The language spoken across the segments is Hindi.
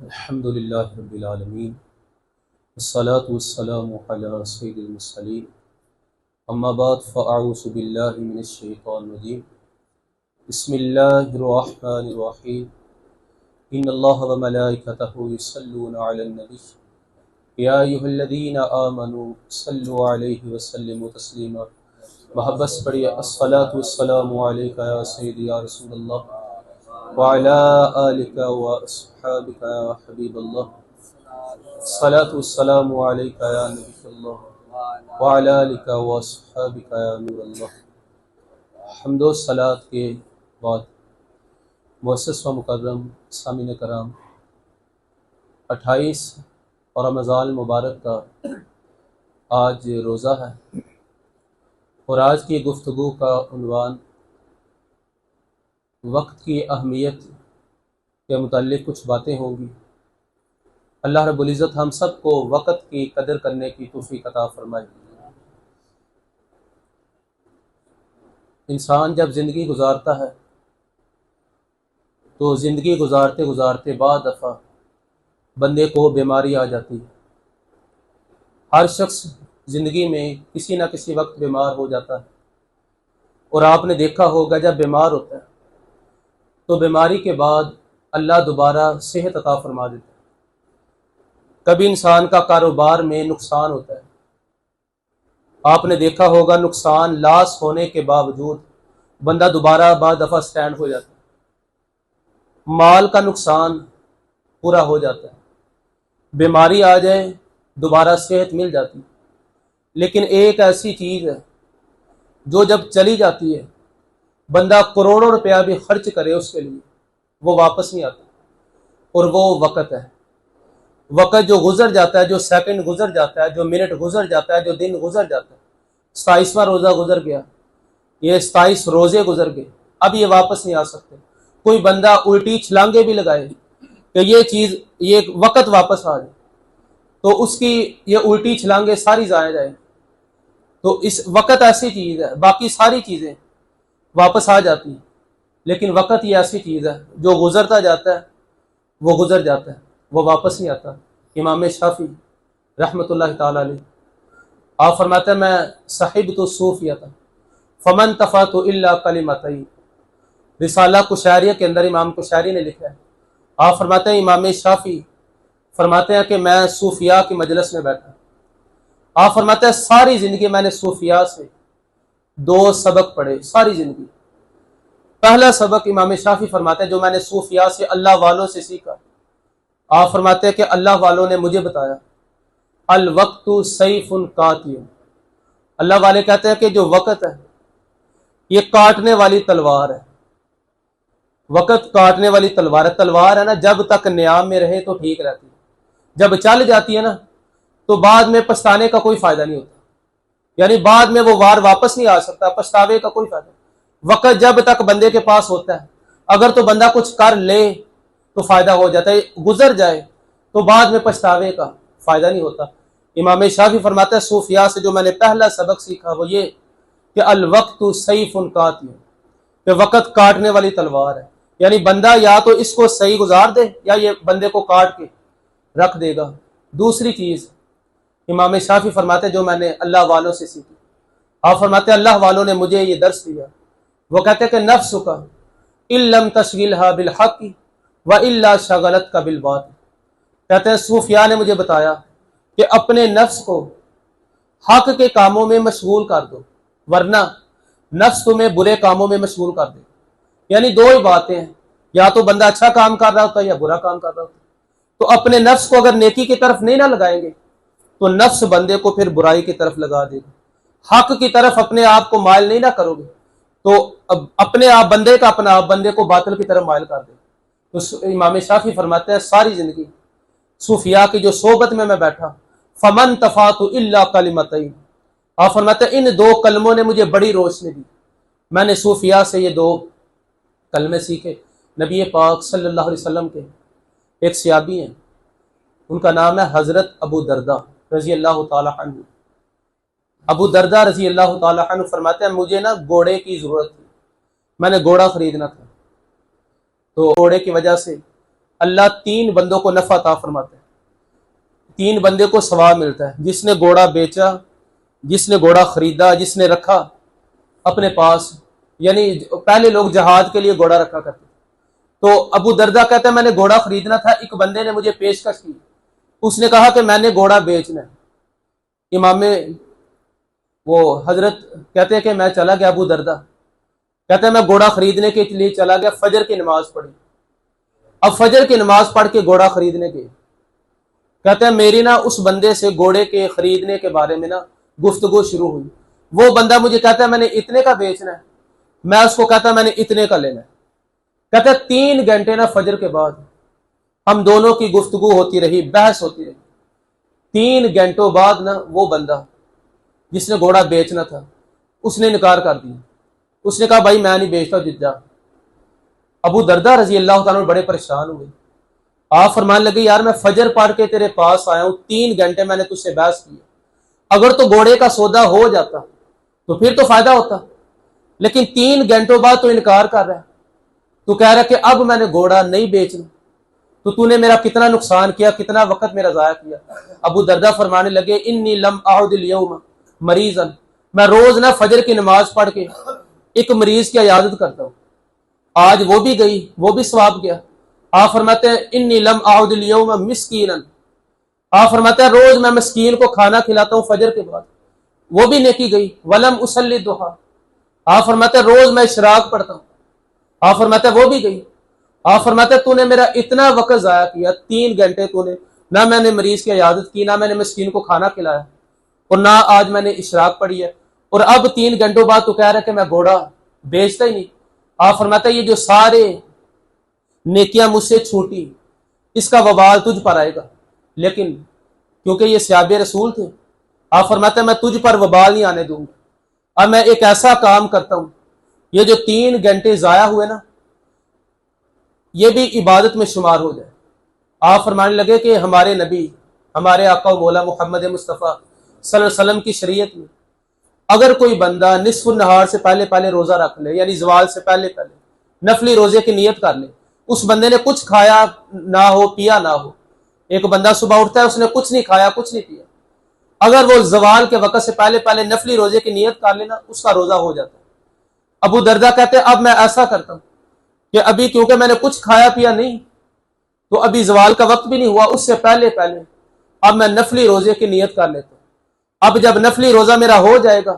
अल्हम्दुलिल्लाहि रब्बिल आलमीन वस्सलातु वस्सलामु अला सय्यिदिल मुरसलीन अम्मा बाद फ़अऊज़ु बिल्लाहि मिनश शैतानिर रजीम बिस्मिल्लाहिर रहमानिर रहीम इन्नल्लाहा व मलाइकतहु युसल्लूना अलन नबी या अय्युहल्लज़ीना आमनू सल्लु अलैहि व सल्लिमू तस्लीमा। मोहब्बत से पढ़िए अस्सलातु वस्सलामु अलैका या सय्यदी या रसूलल्लाह व अला आलिका व अस्हाबिका या हबीबल्लाह। अस्सलातु वस्सलामु अलैका या नबीयल्लाह व अला आलिका व अस्हाबिका या नूरल्लाह। हम्दो सलात के बाद मुअस्सिस व मुकर्रम सामीन कराम, 28 और रमज़ान मुबारक का आज रोज़ा है और आज की गुफ्तगू का उन्वान वक्त की अहमियत के मुताल्लिक़ कुछ बातें होंगी। अल्लाह रब्बुल इज़्ज़त हम सब को वक़्त की कदर करने की तौफ़ीक़ अता फ़रमाए। इंसान जब ज़िंदगी गुजारता है तो ज़िंदगी गुजारते गुजारते बाद दफ़ा बंदे को बीमारी आ जाती है। हर शख्स ज़िंदगी में किसी न किसी वक्त बीमार हो जाता है और आपने देखा होगा जब बीमार होता है तो बीमारी के बाद अल्लाह दोबारा सेहत अता फरमा देता है। कभी इंसान का कारोबार में नुकसान होता है, आपने देखा होगा नुकसान लॉस होने के बावजूद बंदा दोबारा बाद दफ़ा स्टैंड हो जाता है। माल का नुकसान पूरा हो जाता है, बीमारी आ जाए दोबारा सेहत मिल जाती है। लेकिन एक ऐसी चीज़ है जो जब चली जाती है बंदा करोड़ों रुपया भी खर्च करे उसके लिए वो वापस नहीं आता, और वो वक़्त है। वक़्त जो गुजर जाता है, जो सेकंड गुजर जाता है, जो मिनट गुजर जाता है, जो दिन गुजर जाता है। 27वां रोज़ा गुजर गया, ये 27 रोज़े गुजर गए, अब ये वापस नहीं आ सकते। कोई बंदा उल्टी छलांगे भी लगाए कि ये चीज़, ये वक़्त वापस आ जाए तो उसकी ये उल्टी छलांगे सारी ज़ाया जाए। तो इस वक़्त ऐसी चीज़ है, बाकी सारी चीज़ें वापस आ जाती हैं, लेकिन वक़्त ये ऐसी चीज़ है जो गुजरता जाता है, वो गुजर जाता है, वो वापस नहीं आता। इमाम शाफी रहमतुल्लाह ताला अलैह आप फरमाते हैं, मैं साहिब तो सूफिया था फमन तफ़ा तो इल्ला कलिमतई। रिसाला कुशैरिया के अंदर इमाम कुशैरी ने लिखा है, आप फरमाते हैं इमाम शाफी फरमाते हैं कि मैं सूफिया की मजलिस में बैठा। आप फरमाते हैं सारी ज़िंदगी मैंने सूफिया से 2 सबक पढ़े सारी ज़िंदगी। पहला सबक इमाम शाफी फरमाते हैं जो मैंने सूफिया से, अल्लाह वालों से सीखा। आप फरमाते हैं कि अल्लाह वालों ने मुझे बताया अल वक्तु सैफुन कातियुन। अल्लाह वाले कहते हैं कि जो वक़्त है ये काटने वाली तलवार है। वक़्त काटने वाली तलवार है। तलवार है ना, जब तक नियाम में रहे तो ठीक रहती है, जब चल जाती है ना तो बाद में पछताने का कोई फायदा नहीं होता, यानी बाद में वो वार वापस नहीं आ सकता, पछतावे का कोई फायदा नहीं। वक़्त जब तक बंदे के पास होता है, अगर तो बंदा कुछ कर ले तो फायदा हो जाता है, गुजर जाए तो बाद में पछतावे का फायदा नहीं होता। इमाम शाफी फरमाता है सूफिया से जो मैंने पहला सबक सीखा वो ये कि अल वक्तु सैफुन कातियुन, कि वक़्त काटने वाली तलवार है। यानी बंदा या तो इसको सही गुजार दे या ये बंदे को काट के रख देगा। दूसरी चीज़ इमाम शाफी फरमाते जो मैंने अल्लाह वालों से सीखी, आप फरमाते अल्लाह वालों ने मुझे ये दर्स दिया। वो कहते कि नफ्स का इल्लम तशगिलहा बिल हक़ व इल्ला शगलत का बिल बातिल। कहते हैं सूफिया ने मुझे बताया कि अपने नफ्स को हक के कामों में मशगूल कर दो, वरना नफ्स तुम्हें बुरे कामों में मशगूल कर दे। यानी 2 ही बातें हैं, या तो बंदा अच्छा काम कर रहा होता है या बुरा काम कर रहा होता है। तो अपने नफ्स को अगर नेकी की तरफ नहीं ना लगाएंगे तो नफ्स बंदे को फिर बुराई की तरफ लगा देगा। हक की तरफ अपने आप को मायल नहीं ना करोगे तो अब अपने आप बंदे का अपना आप बंदे को बातिल की तरफ मायल कर दे। तो इमाम शाफी फरमाते हैं सारी जिंदगी सूफिया की जो सोबत में मैं बैठा, फमन तफातु इल्ला कलिमतई। आप फरमाते हैं इन 2 कलमों ने मुझे बड़ी रोशनी दी। मैंने सूफिया से ये 2 कलमे सीखे। नबी पाक सल्लल्लाहु अलैहि वसल्लम के एक सहाबी हैं, उनका नाम है हज़रत अबू दरदा रज़ी अल्लाह ताला अन्हु। अबू दरदा रज़ी अल्लाह ताला अन्हु फरमाते हैं मुझे ना घोड़े की ज़रूरत थी, मैंने घोड़ा ख़रीदना था। तो घोड़े की वजह से अल्लाह 3 बंदों को नफा अता फरमाते हैं, 3 बंदे को सवाब मिलता है। जिसने घोड़ा बेचा, जिसने घोड़ा खरीदा, जिसने रखा अपने पास, यानी पहले लोग जहाज के लिए घोड़ा रखा करते। तो अबू दर्दा कहता है मैंने घोड़ा खरीदना था, एक बंदे ने मुझे पेशकश की, उसने कहा कि मैंने घोड़ा बेचना है। इमाम वो हजरत कहते हैं कि मैं चला गया, अबू दर्दा कहते हैं मैं घोड़ा खरीदने के लिए चला गया, फजर की नमाज पढ़ी। अब फजर की नमाज पढ़ के घोड़ा खरीदने गए, कहते हैं मेरी ना उस बंदे से घोड़े के खरीदने के बारे में ना गुफ्तगू शुरू हुई। वो बंदा मुझे कहता है मैंने इतने का बेचना है, मैं उसको कहता मैंने इतने का लेना है। कहते हैं 3 घंटे ना फजर के बाद हम दोनों की गुफ्तगू होती रही, बहस होती रही। 3 घंटों बाद ना वो बंदा जिसने घोड़ा बेचना था उसने इनकार कर दिया। उसने कहा भाई मैं नहीं बेचता, जिद्दा। अबू दर्दा रजी अल्लाह ताला बड़े परेशान हुए। आप फरमान लगे यार मैं फजर पढ़ के तेरे पास आया हूं, 3 घंटे मैंने तुझसे बहस की, अगर तो घोड़े का सौदा हो जाता तो फिर तो फायदा होता, लेकिन 3 घंटों बाद तो इनकार कर रहा है। तू कह रहा है कि अब मैंने घोड़ा नहीं बेचना, तो तूने मेरा कितना नुकसान किया, कितना वक्त मेरा जाया किया। अबू दर्दा फरमाने लगे इन्नी लम आउदिल यौम मरीजन, मैं रोज ना फजर की नमाज पढ़ के एक मरीज की इयादत करता हूँ, आज वो भी गई, वो भी सवाब गया। आप फरमाते हैं इन्नी लम आउदिल यौम मिस्कीनन, आप फरमाते हैं रोज मैं मिस्कीन को खाना खिलाता हूँ फजर के बाद, वो भी नेकी गई। वलम उसल्ली दुहा, आप फरमाते हैं रोज मैं इशराक पढ़ता हूँ, आप फरमाते हैं वो भी गई। आप फरमाते हैं तूने मेरा इतना वक्त जाया किया, 3 घंटे तूने ना मैंने मरीज की इयादत की, ना मैंने मिस्कीन को खाना खिलाया, और ना आज मैंने इशराक पढ़ी है, और अब 3 घंटों बाद तू कह रहा है कि मैं घोड़ा बेचता ही नहीं। आप फरमाते हैं ये जो सारे नेकियां मुझसे छूटी, इसका वबाल तुझ पर आएगा, लेकिन क्योंकि ये सहाबे रसूल थे, आप फरमाते हैं मैं तुझ पर वबाल नहीं आने दूंगा। अब मैं एक ऐसा काम करता हूं, ये जो 3 घंटे जाया हुए ना, ये भी इबादत में शुमार हो जाए। आप फरमाने लगे कि हमारे नबी, हमारे आका मौला मोहम्मद मुस्तफ़ा सल्लल्लाहु अलैहि वसल्लम की शरीयत में अगर कोई बंदा निस्फ नहार से पहले पहले रोजा रख ले, यानी जवाल से पहले पहले नफली रोजे की नियत कर ले, उस बंदे ने कुछ खाया ना हो, पिया ना हो, एक बंदा सुबह उठता है उसने कुछ नहीं खाया, कुछ नहीं पिया, अगर वो जवाल के वक्त से पहले पहले नफली रोजे की नियत कर लेना, उसका रोजा हो जाता है। अबू दर्दा कहते हैं अब मैं ऐसा करता हूं कि अभी क्योंकि मैंने कुछ खाया पिया नहीं, तो अभी जवाल का वक्त भी नहीं हुआ, उससे पहले पहले अब मैं नफली रोजे की नियत कर लेता हूं। अब जब नफली रोजा मेरा हो जाएगा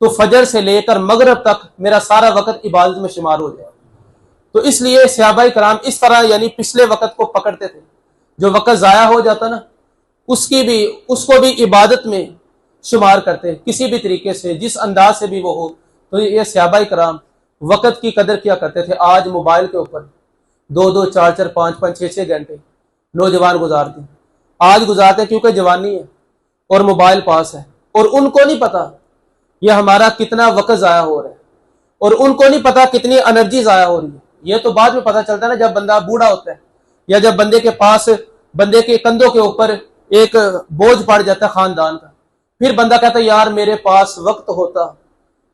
तो फजर से लेकर मगरब तक मेरा सारा वक्त इबादत में शुमार हो जाएगा। तो इसलिए सहाबाए कराम इस तरह यानी पिछले वक्त को पकड़ते थे, जो वक्त जाया हो जाता ना उसको भी इबादत में शुमार करते, किसी भी तरीके से जिस अंदाज से भी वो हो। तो ये सहाबाए कराम वक्त की कदर किया करते थे। आज मोबाइल के ऊपर 2-2, 4-4, 5-5, 6-6 घंटे नौजवान गुजारते हैं, आज गुजारते हैं क्योंकि जवानी है और मोबाइल पास है, और उनको नहीं पता ये हमारा कितना वक्त जाया हो रहा है, और उनको नहीं पता कितनी एनर्जी जाया हो रही है। ये तो बाद में पता चलता है ना, जब बंदा बूढ़ा होता है या जब बंदे के पास, बंदे के कंधों के ऊपर एक बोझ पड़ जाता है खानदान का, फिर बंदा कहता है यार मेरे पास वक्त होता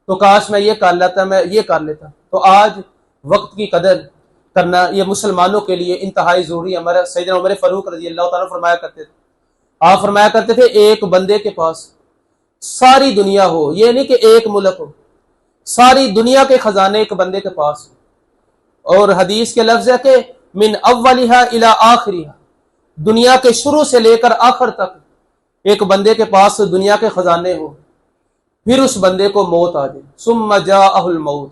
तो काश मैं ये कर लेता, मैं ये कर लेता। तो आज वक्त की कदर करना ये मुसलमानों के लिए इंतहाई जरूरी है। हमारे सैयदना उमर फारूक रजी अल्लाह ताला फरमाया करते थे, आप फरमाया करते थे एक बंदे के पास सारी दुनिया हो, ये नहीं कि एक मुल्क हो, सारी दुनिया के खजाने एक बंदे के पास हो। और हदीस के लफ्ज है कि मिन अव्वलिहा इला आखिरिहा, दुनिया के शुरू से लेकर आखिर तक एक बंदे के पास दुनिया के खजाने हो, फिर उस बंदे को मौत आ जाए, सुम्मा जाअहुल मौत,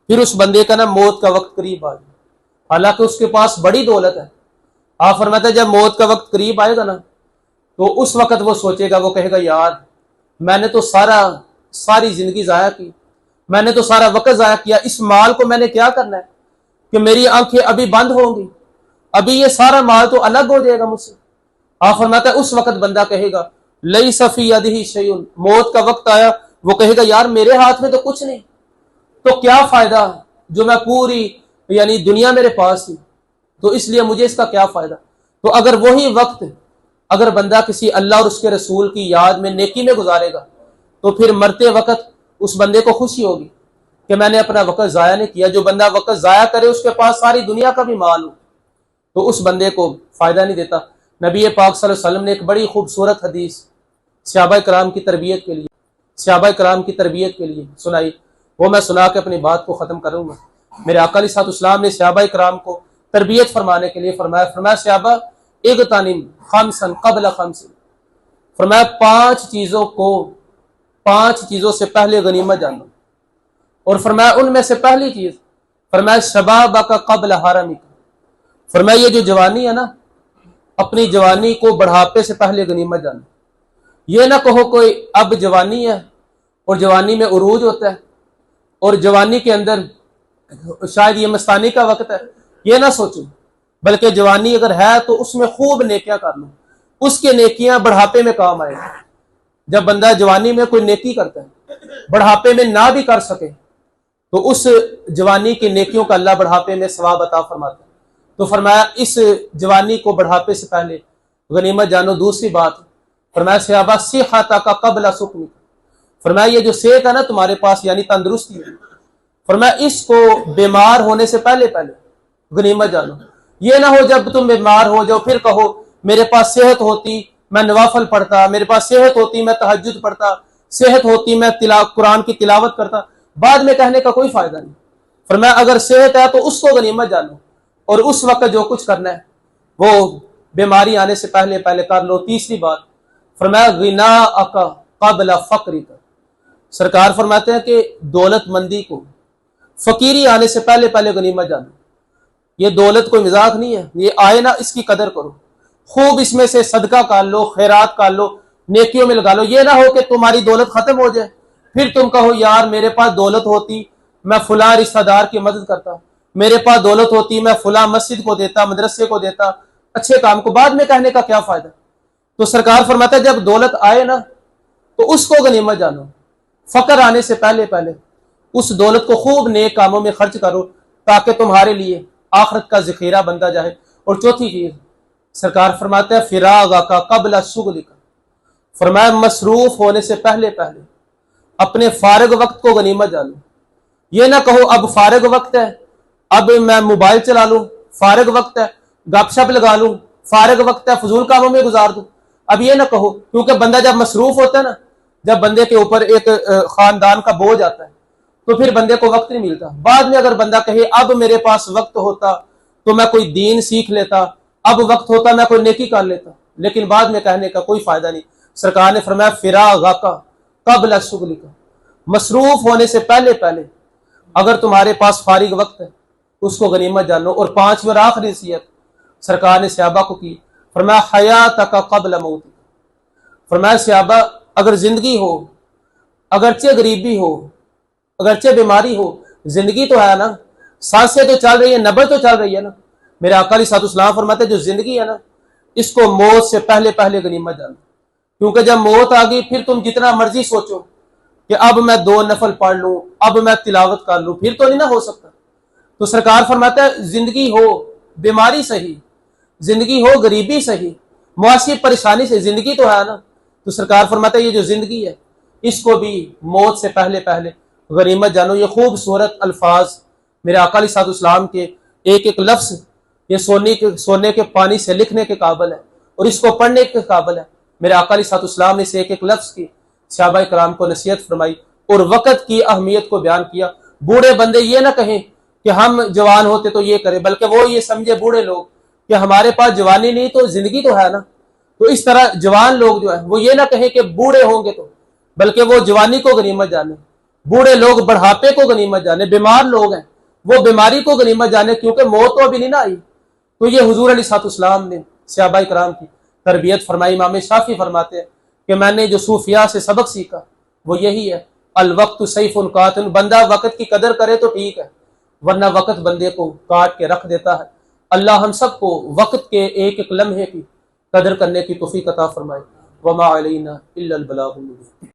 फिर उस बंदे का ना मौत का वक्त करीब आ जाए, हालांकि उसके पास बड़ी दौलत है। आप फरमाते जब मौत का वक्त करीब आएगा ना, तो उस वक्त वो सोचेगा, वो कहेगा यार मैंने तो सारी जिंदगी जाया की, मैंने तो सारा वक्त जाया किया, इस माल को मैंने क्या करना है कि मेरी आंखें अभी बंद होंगी, अभी ये सारा माल तो अलग हो जाएगा मुझसे। आप फरमाता है उस वक्त बंदा कहेगा लई सफी यदिही शैउन, मौत का वक्त आया, वो कहेगा यार मेरे हाथ में तो कुछ नहीं, तो क्या फायदा जो मैं पूरी यानी दुनिया मेरे पास थी, तो इसलिए मुझे इसका क्या फायदा। तो अगर वही वक्त अगर बंदा किसी अल्लाह और उसके रसूल की याद में नेकी में गुजारेगा, तो फिर मरते वक्त उस बंदे को खुशी होगी कि मैंने अपना वक्त जाया नहीं किया। जो बंदा वक्त जाया करे उसके पास सारी दुनिया का भी माल हो, तो उस बंदे को फ़ायदा नहीं देता। नबी पाक सल्लल्लाहु अलैहि वसल्लम ने एक बड़ी खूबसूरत हदीस सहाबा कराम की तरबियत के लिए, सहाबा कराम की तरबियत के लिए सुनाई, वो मैं सुना के अपनी बात को ख़त्म करूँगा। मेरे आका अलैहि सलाम ने सहाबा कराम को तरबियत फरमाने के लिए फरमाया सहाबा इग़्तनिम खम्सन क़ब्ल खम्सिन, फरमाया 5 चीज़ों से पहले गनीमत जानो। और फरमाया उनमें से पहली चीज़, फरमाया शबाबका क़ब्ल हरमिक, फरमाया ये जो जवानी है ना, अपनी जवानी को बढ़ापे से पहले गनीमत जानो। ये ना कहो कोई अब जवानी है और जवानी में उरूज होता है और जवानी के अंदर शायद ये मस्तानी का वक्त है, ये ना सोचो, बल्कि जवानी अगर है तो उसमें खूब नेकियां कर लो, उसके नेकियां बढ़ापे में काम आएगी। जब बंदा जवानी में कोई नेकी करता है, बढ़ापे में ना भी कर सके, तो उस जवानी की नेकियों का अल्लाह बढ़ापे में सवाब अता फरमाता है। तो फरमाया इस जवानी को बढ़ापे से पहले गनीमत जानो। दूसरी बात, फरमाया सहाबा सिहता का क़ब्ल सुक़मी, फरमाया ये जो सेहत है ना तुम्हारे पास, यानी तंदुरुस्ती है, फरमाया इसको बीमार होने से पहले पहले गनीमत जानो। ये ना हो जब तुम बीमार हो जाओ फिर कहो मेरे पास सेहत होती मैं नवाफल पढ़ता, मेरे पास सेहत होती मैं तहज्जुद पढ़ता, सेहत होती मैं कुरान की तिलावत करता, बाद में कहने का कोई फायदा नहीं। फरमाया अगर सेहत है तो उसको गनीमत जानो और उस वक्त जो कुछ करना है वो बीमारी आने से पहले पहले कर लो। तीसरी बात, फरमाया गिनाअका क़ब्ल फ़क़रिका, सरकार फरमाते हैं कि दौलतमंदी को फकीरी आने से पहले पहले गनीमत जानो। ये दौलत कोई मजाक नहीं है, ये आए ना इसकी कदर करो, खूब इसमें से सदका कर लो, खैरात कर लो, नेकियों में लगा लो। ये ना हो कि तुम्हारी दौलत खत्म हो जाए फिर तुम कहो यार मेरे पास दौलत होती मैं फुला रिश्तेदार की मदद करता, मेरे पास दौलत होती मैं फुला मस्जिद को देता, मदरसे को देता, अच्छे काम को, बाद में कहने का क्या फायदा। तो सरकार फरमाता है जब दौलत आए ना तो उसको गनीमत जानो, फकर आने से पहले पहले उस दौलत को खूब नेक कामों में खर्च करो ताकि तुम्हारे लिए आखिरत का ज़ख़ीरा बनता जाए। और चौथी चीज सरकार फरमाते हैं फिरागा का क़ब्ल शुग़लिका, फरमाया मसरूफ होने से पहले पहले अपने फारग वक्त को गनीमत जानो। ये ना कहो अब फारग वक्त है, अब मैं मोबाइल चला लूं, फारग वक्त है गपशप लगा लूं, फारग वक्त है फजूल कामों में गुजार दूं। अब ये ना कहो, क्योंकि बंदा जब मसरूफ होता है ना, जब बंदे के ऊपर एक खानदान का बोझ आता है तो फिर बंदे को वक्त नहीं मिलता। बाद में अगर बंदा कहे अब मेरे पास वक्त होता तो मैं कोई दीन सीख लेता, अब वक्त होता मैं कोई नेकी कर लेता, लेकिन बाद में कहने का कोई फायदा नहीं। सरकार ने फरमाया फिरागा क़ब्ल शुग़लिका, मसरूफ होने से पहले पहले अगर तुम्हारे पास फारिग वक्त है उसको गनीमत जानो। और 5वीं और आखिरी नसीहत सरकार ने सहाबा को की, फरमाया हयातका क़ब्ल मौतिक, फरमाया सहाबा अगर जिंदगी हो, अगरचे गरीबी हो, अगरचे बीमारी हो, जिंदगी तो है ना, सांसें तो चल रही है, नब्ज़ तो चल रही है ना। मेरे आका अलैहिस्सलाम फरमाते जो जिंदगी है ना इसको मौत से पहले पहले गनीमत जानो, क्योंकि जब मौत आ गई फिर तुम जितना मर्जी सोचो कि अब मैं 2 नफल पढ़ लूं, अब मैं तिलावत कर लूं, फिर तो नहीं ना हो सकता। तो सरकार फरमाता है जिंदगी हो बीमारी सही, जिंदगी हो गरीबी सही, मुआशी परेशानी से, जिंदगी तो है ना। तो सरकार फरमाता है ये जो जिंदगी है इसको भी मौत से पहले पहले गनीमत जानो। ये खूबसूरत अल्फाज मेरे आका अलैहिस्सलाम के एक एक लफ्ज ये सोने के पानी से लिखने के काबिल है और इसको पढ़ने के काबिल है। मेरे आका अलैहिस्सलाम ने इसे एक एक लफ्ज की सहाबा कराम को नसीहत फरमाई और वक़्त की अहमियत को बयान किया। बूढ़े बंदे ये ना कहें कि हम जवान होते तो ये करें, बल्कि वो ये समझे बूढ़े लोग कि हमारे पास जवानी नहीं तो जिंदगी तो है ना। तो इस तरह जवान लोग जो है वो ये ना कहें कि बूढ़े होंगे तो, बल्कि वो जवानी को गनीमत जाने, बूढ़े लोग बढ़ापे को गनीमत जाने, बीमार लोग हैं वो बीमारी को गनीमत जाने, क्योंकि मौत तो अभी नहीं ना आई। तो ये हुजूर अलैहिस्सलाम ने सहाबा कराम की तरबियत फरमाई। इमाम शाफी फरमाते हैं कि मैंने जो सूफिया से सबक सीखा वो यही है, अल वक्त सैफुन कातिल, बंदा वक़्त की कदर करे तो ठीक है, वरना वक़्त बंदे को काट के रख देता है। अल्लाह हम सबको वक़्त के एक एक लम्हे की कदर करने की तौफीक अता फरमाए। वमा अलैना इल्लल बलागुल मुबीन।